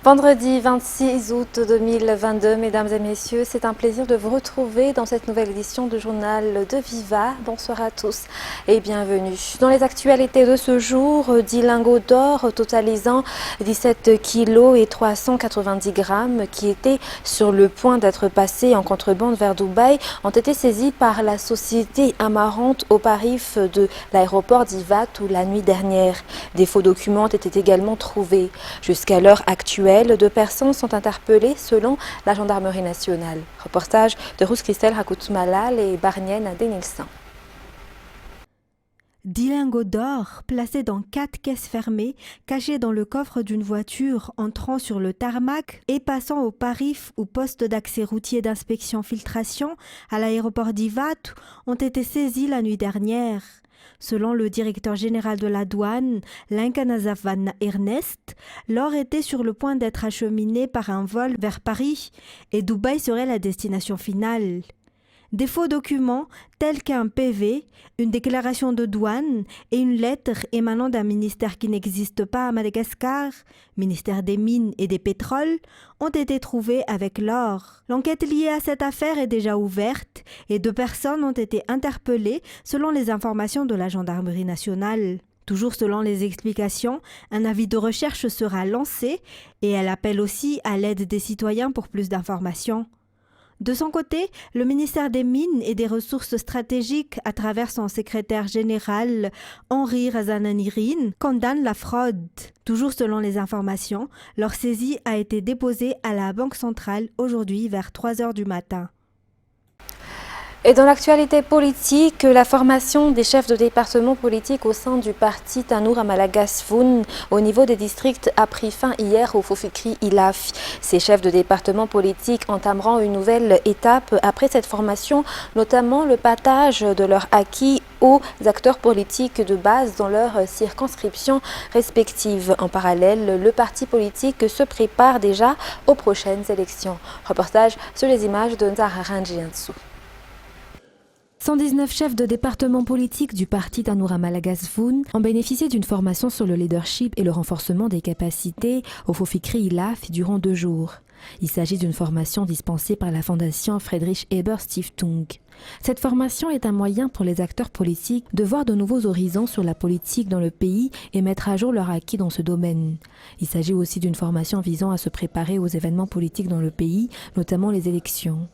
Vendredi 26 août 2022, mesdames et messieurs, c'est un plaisir de vous retrouver dans cette nouvelle édition du journal de Viva. Bonsoir à tous et bienvenue. Dans les actualités de ce jour, 10 lingots d'or totalisant 17 kg et 390 grammes qui étaient sur le point d'être passés en contrebande vers Dubaï ont été saisis par la société Amarante au périph' de l'aéroport d'Ivat la nuit dernière. Des faux documents ont été également trouvés. Jusqu'à l'heure actuelle, 2 personnes sont interpellées selon la gendarmerie nationale. Reportage de Ruth Christelle Rakoutmalal et Barnienne Denilson. 10 lingots d'or placés dans 4 caisses fermées, cachés dans le coffre d'une voiture entrant sur le tarmac et passant au périph' ou poste d'accès routier d'inspection filtration à l'aéroport d'Ivat ont été saisis la nuit dernière. Selon le directeur général de la douane, Linkanazavan Ernest, l'or était sur le point d'être acheminé par un vol vers Paris et Dubaï serait la destination finale. Des faux documents tels qu'un PV, une déclaration de douane et une lettre émanant d'un ministère qui n'existe pas à Madagascar, ministère des Mines et des Pétroles, ont été trouvés avec l'or. L'enquête liée à cette affaire est déjà ouverte et 2 personnes ont été interpellées selon les informations de la gendarmerie nationale. Toujours selon les explications, un avis de recherche sera lancé et elle appelle aussi à l'aide des citoyens pour plus d'informations. De son côté, le ministère des Mines et des Ressources stratégiques, à travers son secrétaire général Henri Razananirin, condamne la fraude. Toujours selon les informations, leur saisie a été déposée à la Banque centrale aujourd'hui vers 3 heures du matin. Et dans l'actualité politique, la formation des chefs de département politique au sein du parti Tanour à Malagasfoun au niveau des districts a pris fin hier au Fofikri Ilaf. Ces chefs de département politique entameront une nouvelle étape après cette formation, notamment le partage de leurs acquis aux acteurs politiques de base dans leurs circonscriptions respectives. En parallèle, le parti politique se prépare déjà aux prochaines élections. Reportage sur les images de Nzara Ranjiansou. 119 chefs de département politique du parti Tanour à Malagasfoun ont bénéficié d'une formation sur le leadership et le renforcement des capacités au Fofikri Ilaf durant 2 jours. Il s'agit d'une formation dispensée par la fondation Friedrich Eber Stiftung. Cette formation est un moyen pour les acteurs politiques de voir de nouveaux horizons sur la politique dans le pays et mettre à jour leurs acquis dans ce domaine. Il s'agit aussi d'une formation visant à se préparer aux événements politiques dans le pays, notamment les élections.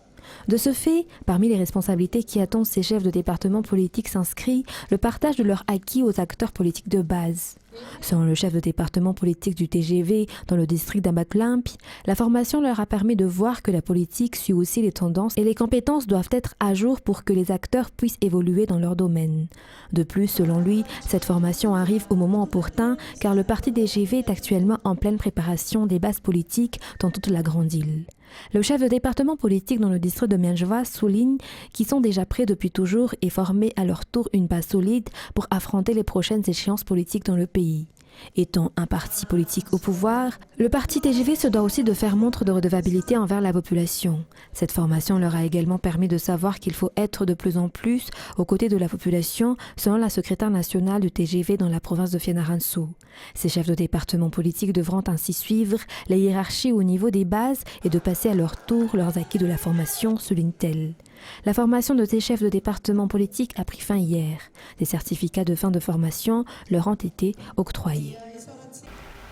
De ce fait, parmi les responsabilités qui attendent ces chefs de département politique s'inscrit le partage de leurs acquis aux acteurs politiques de base. Selon le chef de département politique du TGV dans le district d'Abatlampi, la formation leur a permis de voir que la politique suit aussi les tendances et les compétences doivent être à jour pour que les acteurs puissent évoluer dans leur domaine. De plus, selon lui, cette formation arrive au moment opportun car le parti TGV est actuellement en pleine préparation des bases politiques dans toute la grande île. Le chef de département politique dans le district de Mianjwa souligne qu'ils sont déjà prêts depuis toujours et formés à leur tour une base solide pour affronter les prochaines échéances politiques dans le pays. Étant un parti politique au pouvoir, le parti TGV se doit aussi de faire montre de redevabilité envers la population. Cette formation leur a également permis de savoir qu'il faut être de plus en plus aux côtés de la population, selon la secrétaire nationale du TGV dans la province de Fianarantsoa. Ces chefs de département politique devront ainsi suivre les hiérarchies au niveau des bases et de passer à leur tour leurs acquis de la formation, souligne-t-elle. La formation de ces chefs de département politique a pris fin hier. Des certificats de fin de formation leur ont été octroyés.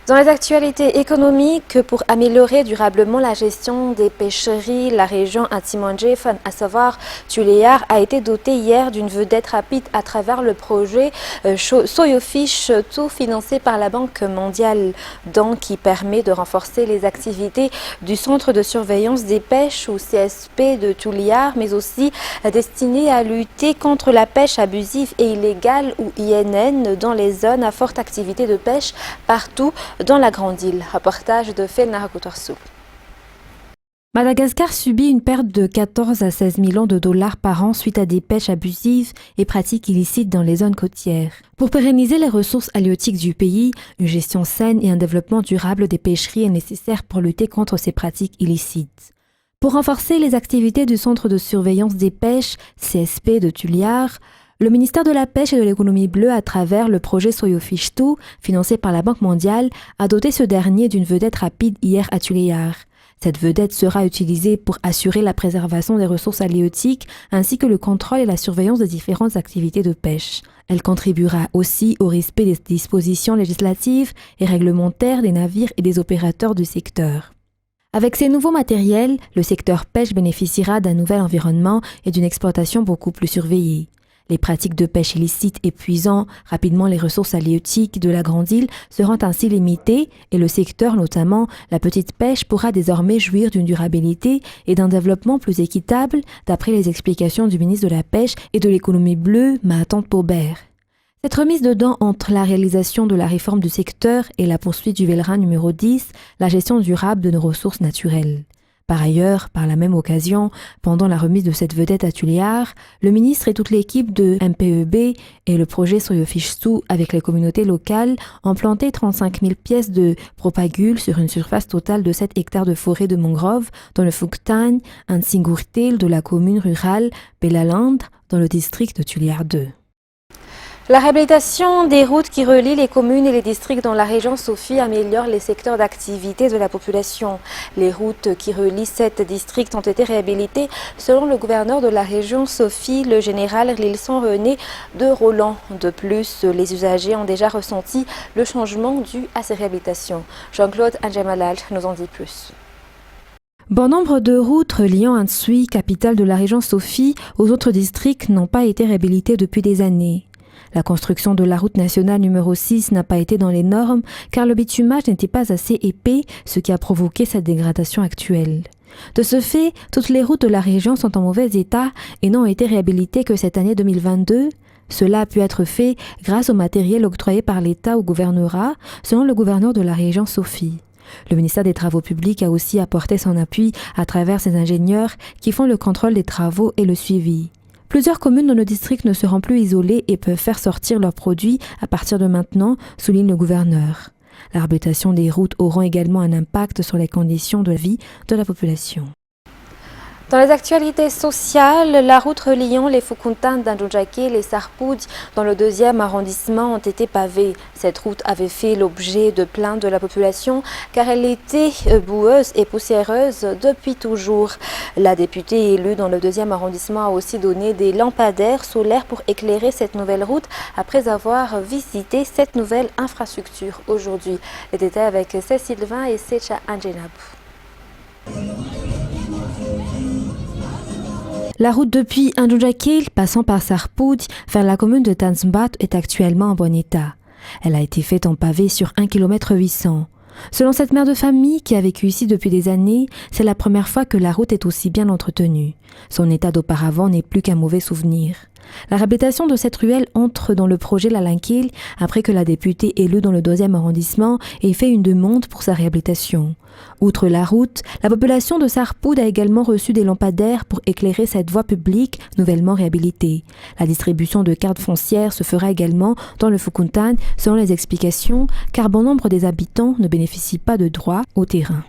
Dans les actualités économiques, pour améliorer durablement la gestion des pêcheries, la région Antimandjefan, à savoir Tuléar, a été dotée hier d'une vedette rapide à travers le projet Soyofish, tout financé par la Banque mondiale, donc qui permet de renforcer les activités du Centre de surveillance des pêches ou CSP de Tuléar, mais aussi destiné à lutter contre la pêche abusive et illégale ou INN dans les zones à forte activité de pêche partout dans la grande île. Reportage de Felna Rakoutarsou. Madagascar subit une perte de 14 à 16 millions de dollars par an suite à des pêches abusives et pratiques illicites dans les zones côtières. Pour pérenniser les ressources halieutiques du pays, une gestion saine et un développement durable des pêcheries est nécessaire pour lutter contre ces pratiques illicites. Pour renforcer les activités du Centre de surveillance des pêches, CSP de Tuléar, Le ministère de la Pêche et de l'économie bleue, à travers le projet Soyofish 2, financé par la Banque mondiale, a doté ce dernier d'une vedette rapide hier à Tuléar. Cette vedette sera utilisée pour assurer la préservation des ressources halieutiques ainsi que le contrôle et la surveillance des différentes activités de pêche. Elle contribuera aussi au respect des dispositions législatives et réglementaires des navires et des opérateurs du secteur. Avec ces nouveaux matériels, le secteur pêche bénéficiera d'un nouvel environnement et d'une exploitation beaucoup plus surveillée. Les pratiques de pêche illicite épuisant rapidement les ressources halieutiques de la Grande Île seront ainsi limitées et le secteur, notamment la petite pêche, pourra désormais jouir d'une durabilité et d'un développement plus équitable, d'après les explications du ministre de la Pêche et de l'économie bleue, Mahathont Paubert. Cette remise dedans entre la réalisation de la réforme du secteur et la poursuite du VLRA numéro 10, la gestion durable de nos ressources naturelles. Par ailleurs, par la même occasion, pendant la remise de cette vedette à Tuléar, le ministre et toute l'équipe de MPEB et le projet Soyofish 2 avec les communautés locales ont planté 35 000 pièces de propagules sur une surface totale de 7 hectares de forêt de mangrove dans le Fuktan, un Singurtel de la commune rurale Belaland dans le district de Tuléar 2. La réhabilitation des routes qui relient les communes et les districts dans la région Sophie améliore les secteurs d'activité de la population. Les routes qui relient 7 districts ont été réhabilitées selon le gouverneur de la région Sophie, le général Rilson René de Roland. De plus, les usagers ont déjà ressenti le changement dû à ces réhabilitations. Jean-Claude Adjemalal nous en dit plus. Bon nombre de routes reliant Antsui, capitale de la région Sophie, aux autres districts n'ont pas été réhabilitées depuis des années. La construction de la route nationale numéro 6 n'a pas été dans les normes car le bitumage n'était pas assez épais, ce qui a provoqué cette dégradation actuelle. De ce fait, toutes les routes de la région sont en mauvais état et n'ont été réhabilitées que cette année 2022. Cela a pu être fait grâce au matériel octroyé par l'État au gouvernorat, selon le gouverneur de la région Sophie. Le ministère des Travaux publics a aussi apporté son appui à travers ses ingénieurs qui font le contrôle des travaux et le suivi. Plusieurs communes dans le district ne seront plus isolées et peuvent faire sortir leurs produits à partir de maintenant, souligne le gouverneur. La réhabilitation des routes aura également un impact sur les conditions de vie de la population. Dans les actualités sociales, la route reliant les Fukuntan d'Andjoujaké et les Sarpoudi dans le 2e arrondissement ont été pavées. Cette route avait fait l'objet de plaintes de la population car elle était boueuse et poussiéreuse depuis toujours. La députée élue dans le 2e arrondissement a aussi donné des lampadaires solaires pour éclairer cette nouvelle route après avoir visité cette nouvelle infrastructure aujourd'hui. Les détails avec Cécile Sylvain et Secha Anjenab. La route depuis Andjoujaké, passant par Sarpoudi vers la commune de Tanzmbat, est actuellement en bon état. Elle a été faite en pavé sur 1,8 km. Selon cette mère de famille qui a vécu ici depuis des années, c'est la première fois que la route est aussi bien entretenue. Son état d'auparavant n'est plus qu'un mauvais souvenir. La réhabilitation de cette ruelle entre dans le projet Lalankil après que la députée élue dans le 2e arrondissement ait fait une demande pour sa réhabilitation. Outre la route, la population de Sarpoud a également reçu des lampadaires pour éclairer cette voie publique nouvellement réhabilitée. La distribution de cartes foncières se fera également dans le Fukuntan selon les explications, car bon nombre des habitants ne bénéficient pas de droit au terrain.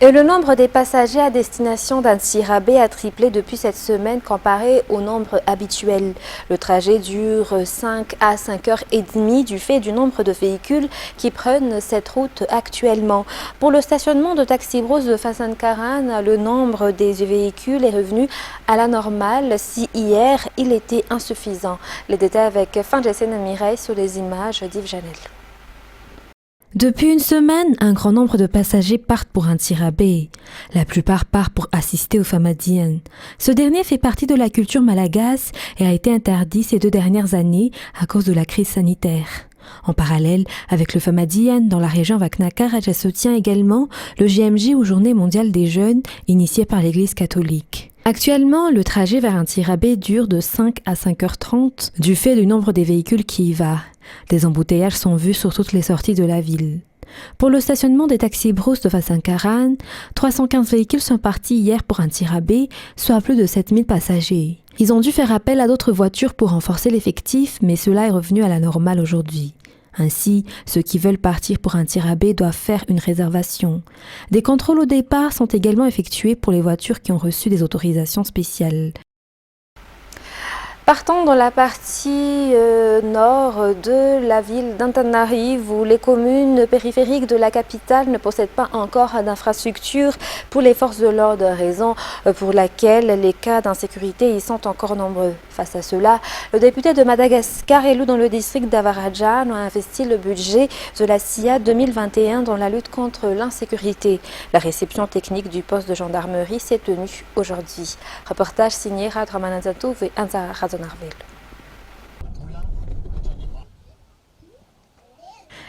Et le nombre des passagers à destination d'Antsirabé a triplé depuis cette semaine comparé au nombre habituel. Le trajet dure 5 à 5 heures et demie du fait du nombre de véhicules qui prennent cette route actuellement. Pour le stationnement de Taxi Bros de Fassan-Karan, le nombre des véhicules est revenu à la normale si hier il était insuffisant. Les détails avec Fanjesen Mireille sur les images d'Yves Janel. Depuis une semaine, un grand nombre de passagers partent pour Antsirabé. La plupart partent pour assister au Famadian. Ce dernier fait partie de la culture malagasse et a été interdit ces 2 dernières années à cause de la crise sanitaire. En parallèle, avec le Famadian, dans la région Vaknakar, se tient également le JMJ ou Journée mondiale des jeunes, initié par l'Église catholique. Actuellement, le trajet vers Antsirabé dure de 5 à 5h30 du fait du nombre des véhicules qui y va. Des embouteillages sont vus sur toutes les sorties de la ville. Pour le stationnement des Taxi Bros de Fassan-Karan, 315 véhicules sont partis hier pour Antsirabé, soit plus de 7000 passagers. Ils ont dû faire appel à d'autres voitures pour renforcer l'effectif, mais cela est revenu à la normale aujourd'hui. Ainsi, ceux qui veulent partir pour Antsirabé doivent faire une réservation. Des contrôles au départ sont également effectués pour les voitures qui ont reçu des autorisations spéciales. Partant dans la partie nord de la ville d'Antananarivo, où les communes périphériques de la capitale ne possèdent pas encore d'infrastructures pour les forces de l'ordre, raison pour laquelle les cas d'insécurité y sont encore nombreux. Face à cela, le député de Madagascar, élu dans le district d'Avaradjan, a investi le budget de la CIA 2021 dans la lutte contre l'insécurité. La réception technique du poste de gendarmerie s'est tenue aujourd'hui. Reportage signé Radramananzatou et Anza Razonarvel.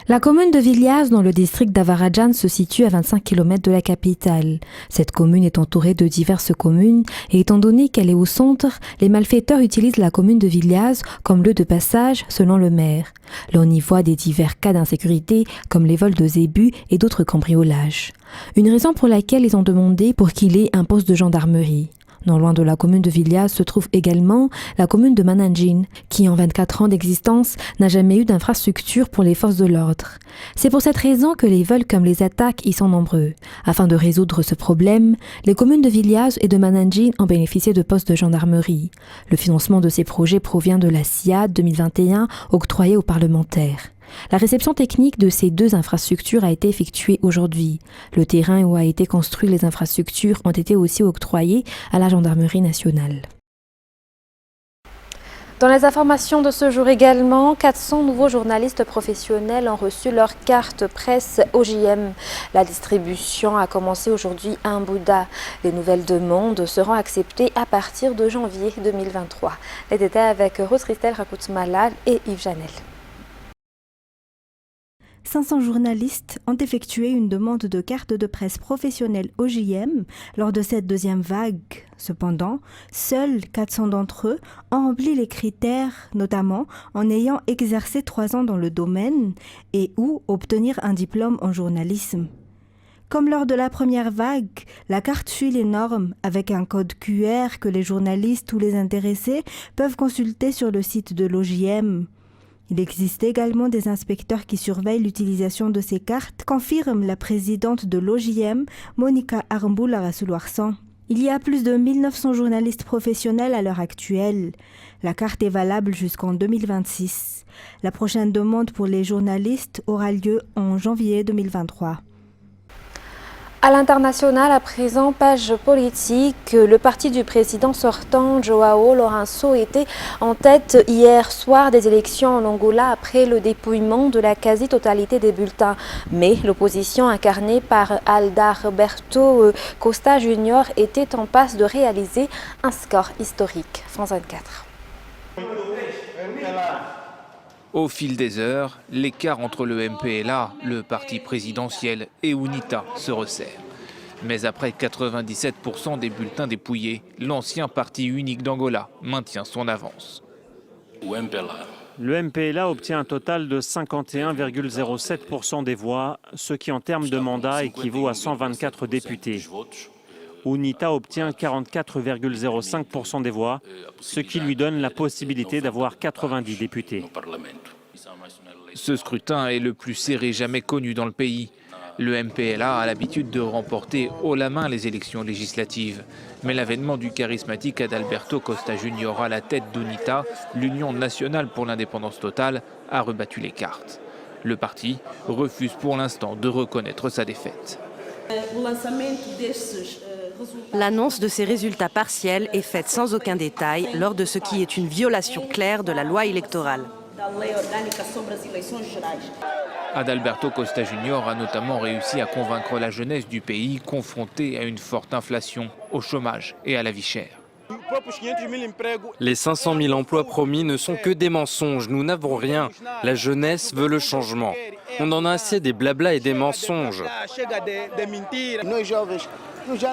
La commune de Viliaz, dans le district d'Avaradjan, se situe à 25 km de la capitale. Cette commune est entourée de diverses communes et étant donné qu'elle est au centre, les malfaiteurs utilisent la commune de Viliaz comme lieu de passage selon le maire. L'on y voit des divers cas d'insécurité comme les vols de zébus et d'autres cambriolages. Une raison pour laquelle ils ont demandé pour qu'il ait un poste de gendarmerie. Non loin de la commune de Viliaz se trouve également la commune de Mananjin, qui en 24 ans d'existence n'a jamais eu d'infrastructure pour les forces de l'ordre. C'est pour cette raison que les vols comme les attaques y sont nombreux. Afin de résoudre ce problème, les communes de Viliaz et de Mananjin ont bénéficié de postes de gendarmerie. Le financement de ces projets provient de la CIA 2021 octroyée aux parlementaires. La réception technique de ces deux infrastructures a été effectuée aujourd'hui. Le terrain où a été construit les infrastructures ont été aussi octroyés à la gendarmerie nationale. Dans les informations de ce jour également, 400 nouveaux journalistes professionnels ont reçu leur carte presse OJM. La distribution a commencé aujourd'hui à Mbouda. Les nouvelles demandes seront acceptées à partir de janvier 2023. Les détails avec Rose Christelle Rakoutmalal et Yves Janel. 500 journalistes ont effectué une demande de carte de presse professionnelle OJM lors de cette deuxième vague. Cependant, seuls 400 d'entre eux ont rempli les critères, notamment en ayant exercé 3 ans dans le domaine et ou obtenir un diplôme en journalisme. Comme lors de la première vague, la carte suit les normes avec un code QR que les journalistes ou les intéressés peuvent consulter sur le site de l'OJM. Il existe également des inspecteurs qui surveillent l'utilisation de ces cartes, confirme la présidente de l'OJM, Monica Armboul Rasouloarsan. Il y a plus de 1900 journalistes professionnels à l'heure actuelle. La carte est valable jusqu'en 2026. La prochaine demande pour les journalistes aura lieu en janvier 2023. À l'international, à présent, page politique, le parti du président sortant, João Lourenço, était en tête hier soir des élections en Angola après le dépouillement de la quasi-totalité des bulletins. Mais l'opposition incarnée par Adalberto Costa Junior était en passe de réaliser un score historique. France 24. Au fil des heures, l'écart entre le MPLA, le parti présidentiel, et UNITA se resserre. Mais après 97% des bulletins dépouillés, l'ancien parti unique d'Angola maintient son avance. Le MPLA obtient un total de 51,07% des voix, ce qui en termes de mandat équivaut à 124 députés. UNITA obtient 44,05% des voix, ce qui lui donne la possibilité d'avoir 90 députés. Ce scrutin est le plus serré jamais connu dans le pays. Le MPLA a l'habitude de remporter haut la main les élections législatives. Mais l'avènement du charismatique Adalberto Costa Junior à la tête d'UNITA, l'Union nationale pour l'indépendance totale, a rebattu les cartes. Le parti refuse pour l'instant de reconnaître sa défaite. L'annonce de ces résultats partiels est faite sans aucun détail lors de ce qui est une violation claire de la loi électorale. Adalberto Costa Junior a notamment réussi à convaincre la jeunesse du pays confrontée à une forte inflation, au chômage et à la vie chère. Les 500 000 emplois promis ne sont que des mensonges. Nous n'avons rien. La jeunesse veut le changement. On en a assez des blablas et des mensonges.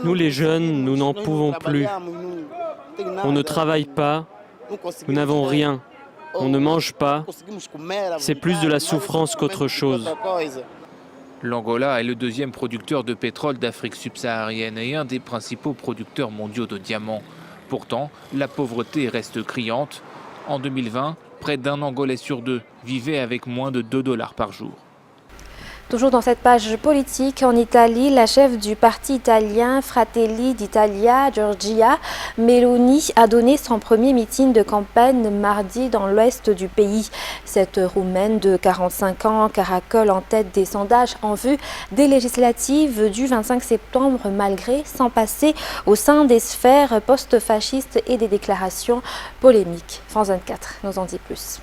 Nous les jeunes, nous n'en pouvons plus. On ne travaille pas, nous n'avons rien. On ne mange pas, c'est plus de la souffrance qu'autre chose. L'Angola est le deuxième producteur de pétrole d'Afrique subsaharienne et un des principaux producteurs mondiaux de diamants. Pourtant, la pauvreté reste criante. En 2020, près d'un Angolais sur deux vivait avec moins de $2 par jour. Toujours dans cette page politique, en Italie, la chef du parti italien Fratelli d'Italia, Giorgia Meloni, a donné son premier meeting de campagne mardi dans l'ouest du pays. Cette Roumaine de 45 ans caracole en tête des sondages en vue des législatives du 25 septembre, malgré son passé au sein des sphères post-fascistes et des déclarations polémiques. France 24 nous en dit plus.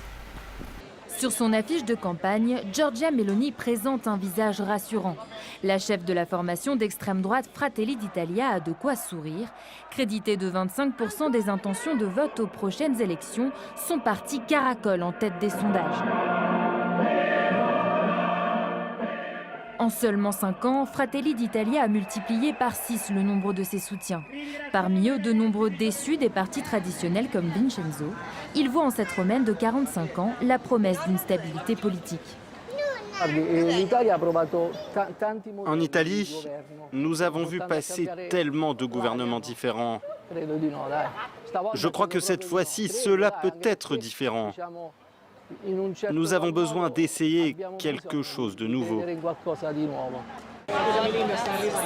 Sur son affiche de campagne, Giorgia Meloni présente un visage rassurant. La chef de la formation d'extrême droite Fratelli d'Italia a de quoi sourire. Créditée de 25% des intentions de vote aux prochaines élections, son parti caracole en tête des sondages. En seulement 5 ans, Fratelli d'Italia a multiplié par 6 le nombre de ses soutiens. Parmi eux, de nombreux déçus des partis traditionnels comme Vincenzo. Ils voient en cette Romaine de 45 ans la promesse d'une stabilité politique. En Italie, nous avons vu passer tellement de gouvernements différents. Je crois que cette fois-ci, cela peut être différent. Nous avons besoin d'essayer quelque chose de nouveau.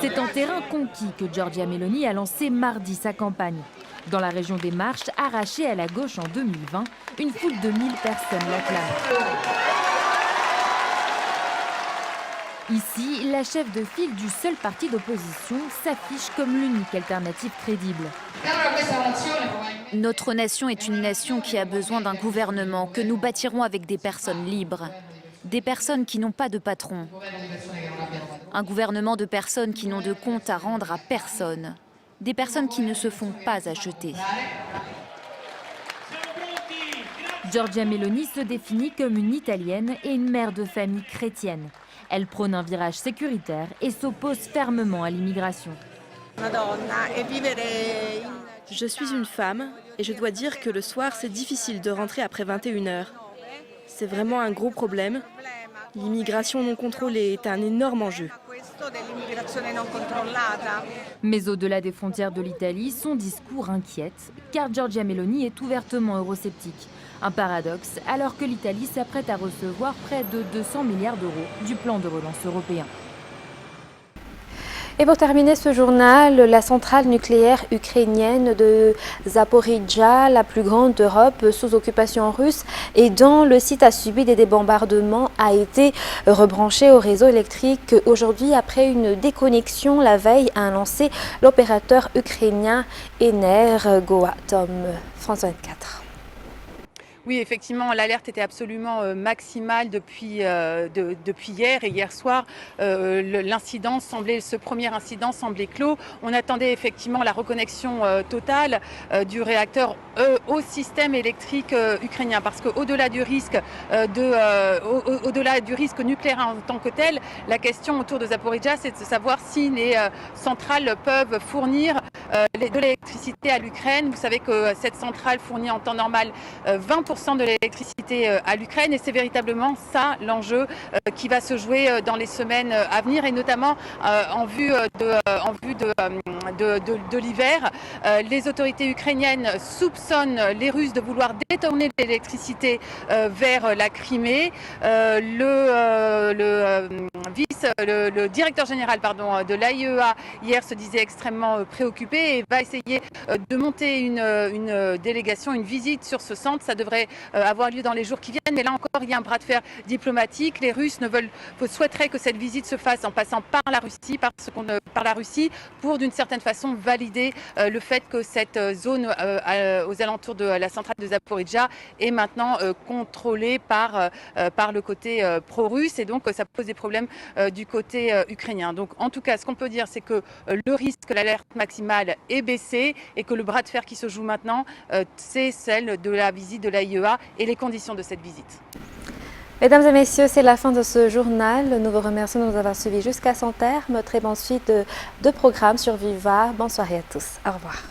C'est en terrain conquis que Giorgia Meloni a lancé mardi sa campagne. Dans la région des Marches, arrachée à la gauche en 2020, une foule de 1000 personnes l'acclament. Ici, la chef de file du seul parti d'opposition s'affiche comme l'unique alternative crédible. Notre nation est une nation qui a besoin d'un gouvernement que nous bâtirons avec des personnes libres, des personnes qui n'ont pas de patron. Un gouvernement de personnes qui n'ont de compte à rendre à personne, des personnes qui ne se font pas acheter. Giorgia Meloni se définit comme une Italienne et une mère de famille chrétienne. Elle prône un virage sécuritaire et s'oppose fermement à l'immigration. Je suis une femme et je dois dire que le soir, c'est difficile de rentrer après 21h. C'est vraiment un gros problème. L'immigration non contrôlée est un énorme enjeu. Mais au-delà des frontières de l'Italie, son discours inquiète, car Giorgia Meloni est ouvertement eurosceptique. Un paradoxe, alors que l'Italie s'apprête à recevoir près de 200 milliards d'euros du plan de relance européen. Et pour terminer ce journal, la centrale nucléaire ukrainienne de Zaporijia, la plus grande d'Europe sous occupation russe et dont le site a subi des bombardements, a été rebranchée au réseau électrique aujourd'hui après une déconnexion la veille, a annoncé l'opérateur ukrainien Energoatom. France 24. Oui, effectivement, l'alerte était absolument maximale depuis hier et hier soir. Ce premier incident semblait clos. On attendait effectivement la reconnexion totale du réacteur au système électrique ukrainien, parce qu'au-delà du risque au-delà du risque nucléaire en tant que tel, la question autour de Zaporijia, c'est de savoir si les centrales peuvent fournir de l'électricité à l'Ukraine. Vous savez que cette centrale fournit en temps normal 20% de l'électricité à l'Ukraine, et c'est véritablement ça l'enjeu qui va se jouer dans les semaines à venir, et notamment en vue de l'hiver. Les autorités ukrainiennes soupçonnent les Russes de vouloir détourner l'électricité vers la Crimée. Le directeur général de l'AIEA hier se disait extrêmement préoccupé et va essayer de monter une délégation, une visite sur ce centre. Ça devrait avoir lieu dans les jours qui viennent, mais là encore il y a un bras de fer diplomatique. Les Russes souhaiteraient que cette visite se fasse en passant par la Russie, pour d'une certaine façon valider le fait que cette zone aux alentours de la centrale de Zaporijia est maintenant contrôlée par le côté pro-russe, et donc ça pose des problèmes du côté ukrainien. Donc en tout cas, ce qu'on peut dire, c'est que le risque, l'alerte maximale est baissé, et que le bras de fer qui se joue maintenant, c'est celle de la visite de l'AIEA et les conditions de cette visite. Mesdames et messieurs, c'est la fin de ce journal. Nous vous remercions de nous avoir suivis jusqu'à son terme. Très bonne suite de programmes sur Viva. Bonne soirée à tous. Au revoir.